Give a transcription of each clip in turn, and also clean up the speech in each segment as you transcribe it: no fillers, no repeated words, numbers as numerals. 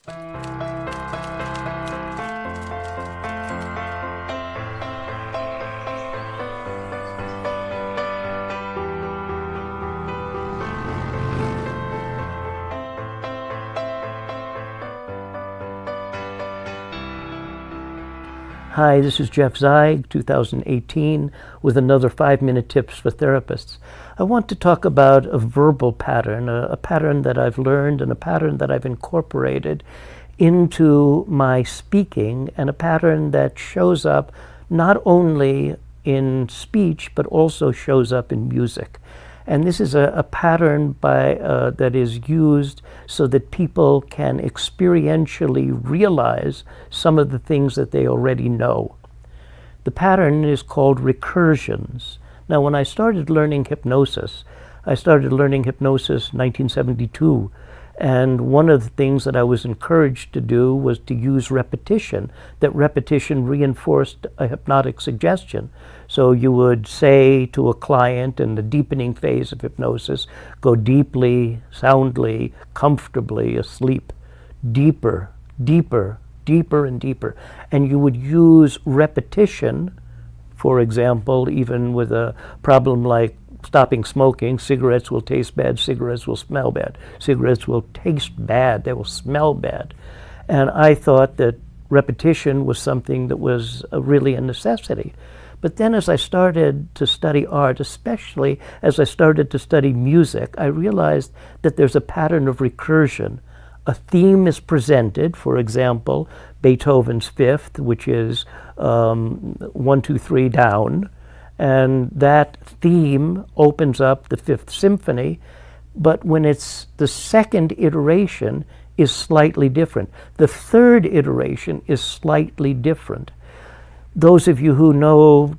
Hi, this is Jeff Zeig, 2018, with another 5-minute tips for therapists. I want to talk about a verbal pattern, a pattern that I've learned and a pattern that I've incorporated into my speaking, and a pattern that shows up not only in speech but also shows up in music. And this is a pattern that is used so that people can experientially realize some of the things that they already know. The pattern is called recursions. Now, when I started learning hypnosis, in 1972, and one of the things that I was encouraged to do was to use repetition. That repetition reinforced a hypnotic suggestion. So you would say to a client in the deepening phase of hypnosis, go deeply, soundly, comfortably asleep, deeper, deeper, deeper and deeper. And you would use repetition, for example, even with a problem like stopping smoking. Cigarettes will taste bad, cigarettes will smell bad. Cigarettes will taste bad, they will smell bad. And I thought that repetition was something that was really a necessity. But then as I started to study art, especially as I started to study music, I realized that there's a pattern of recursion. A theme is presented, for example, Beethoven's Fifth, which is 1, 2, 3 down. And that theme opens up the Fifth Symphony, but when it's the second iteration is slightly different. The third iteration is slightly different. Those of you who know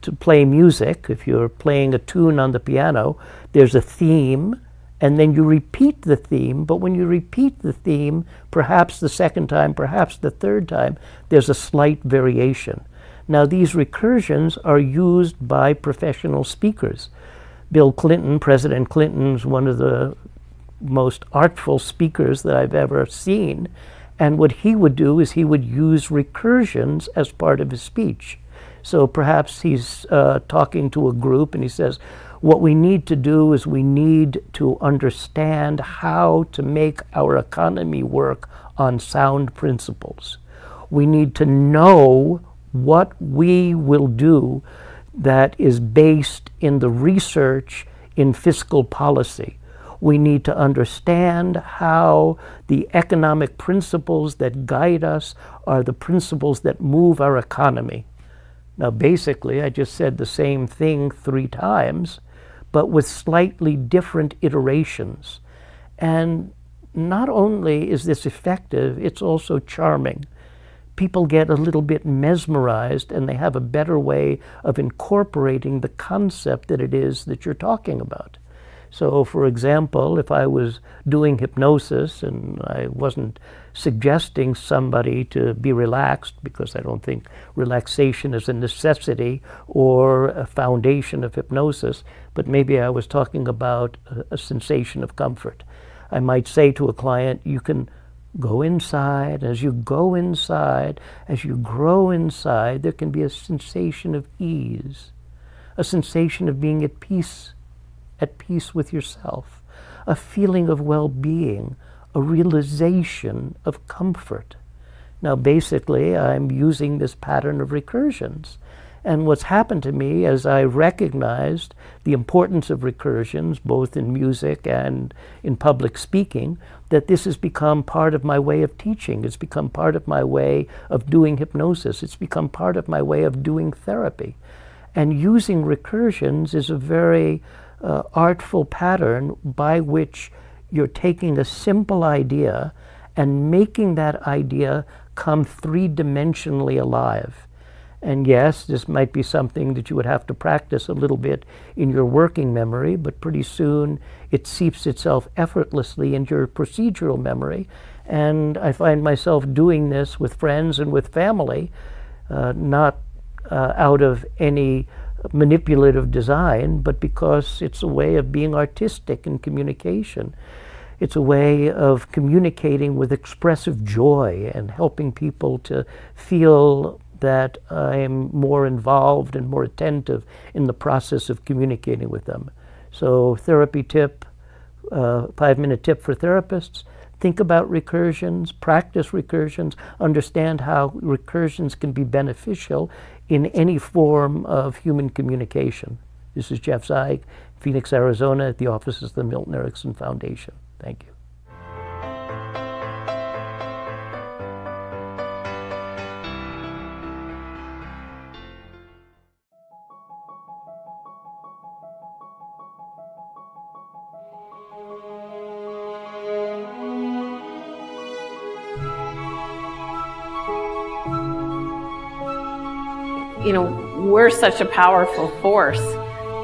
to play music, if you're playing a tune on the piano, there's a theme, and then you repeat the theme, but when you repeat the theme, perhaps the second time, perhaps the third time, there's a slight variation. Now, these recursions are used by professional speakers. Bill Clinton, President Clinton, is one of the most artful speakers that I've ever seen. And what he would do is he would use recursions as part of his speech. So perhaps he's talking to a group and he says, what we need to do is we need to understand how to make our economy work on sound principles. We need to know what we will do that is based in the research in fiscal policy. We need to understand how the economic principles that guide us are the principles that move our economy. Now, basically, I just said the same thing 3 times, but with slightly different iterations. And not only is this effective, it's also charming. People get a little bit mesmerized, and they have a better way of incorporating the concept that it is that you're talking about. So, for example, if I was doing hypnosis and I wasn't suggesting somebody to be relaxed, because I don't think relaxation is a necessity or a foundation of hypnosis, but maybe I was talking about a sensation of comfort. I might say to a client, you can go inside. As you go inside, as you grow inside, there can be a sensation of ease, a sensation of being at peace with yourself, a feeling of well-being, a realization of comfort. Now, basically, I'm using this pattern of recursions. And what's happened to me as I recognized the importance of recursions, both in music and in public speaking, that this has become part of my way of teaching. It's become part of my way of doing hypnosis. It's become part of my way of doing therapy. And using recursions is a very artful pattern by which you're taking a simple idea and making that idea come 3-dimensionally alive. And yes, this might be something that you would have to practice a little bit in your working memory, but pretty soon it seeps itself effortlessly into your procedural memory. And I find myself doing this with friends and with family, not out of any manipulative design, but because it's a way of being artistic in communication. It's a way of communicating with expressive joy and helping people to feel that I'm more involved and more attentive in the process of communicating with them. So therapy tip, 5-minute tip for therapists: think about recursions, practice recursions, understand how recursions can be beneficial in any form of human communication. This is Jeff Zeig, Phoenix, Arizona, at the offices of the Milton Erickson Foundation. Thank you. You know, we're such a powerful force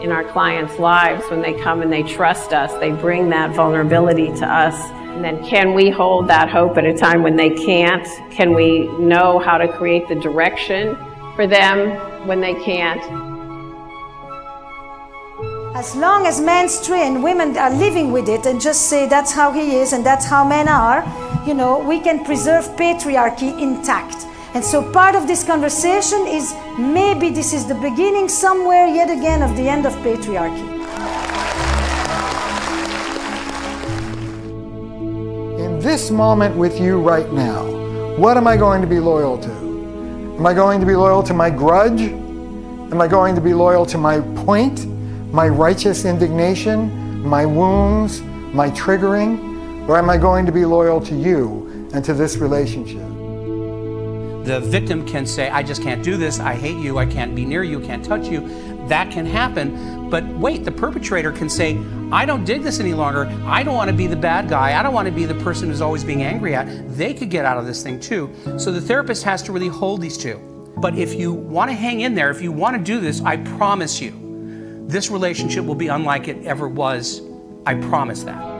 in our clients' lives. When they come and they trust us, they bring that vulnerability to us. And then can we hold that hope at a time when they can't? Can we know how to create the direction for them when they can't? As long as men's trained, women are living with it and just say that's how he is and that's how men are, you know, we can preserve patriarchy intact. And so part of this conversation is maybe this is the beginning somewhere yet again of the end of patriarchy. In this moment with you right now, what am I going to be loyal to? Am I going to be loyal to my grudge? Am I going to be loyal to my point, my righteous indignation, my wounds, my triggering? Or am I going to be loyal to you and to this relationship? The victim can say, I just can't do this, I hate you, I can't be near you, can't touch you. That can happen. But wait, the perpetrator can say, I don't dig this any longer, I don't want to be the bad guy, I don't want to be the person who's always being angry at. They could get out of this thing too. So the therapist has to really hold these two. But if you want to hang in there, if you want to do this, I promise you, this relationship will be unlike it ever was. I promise that.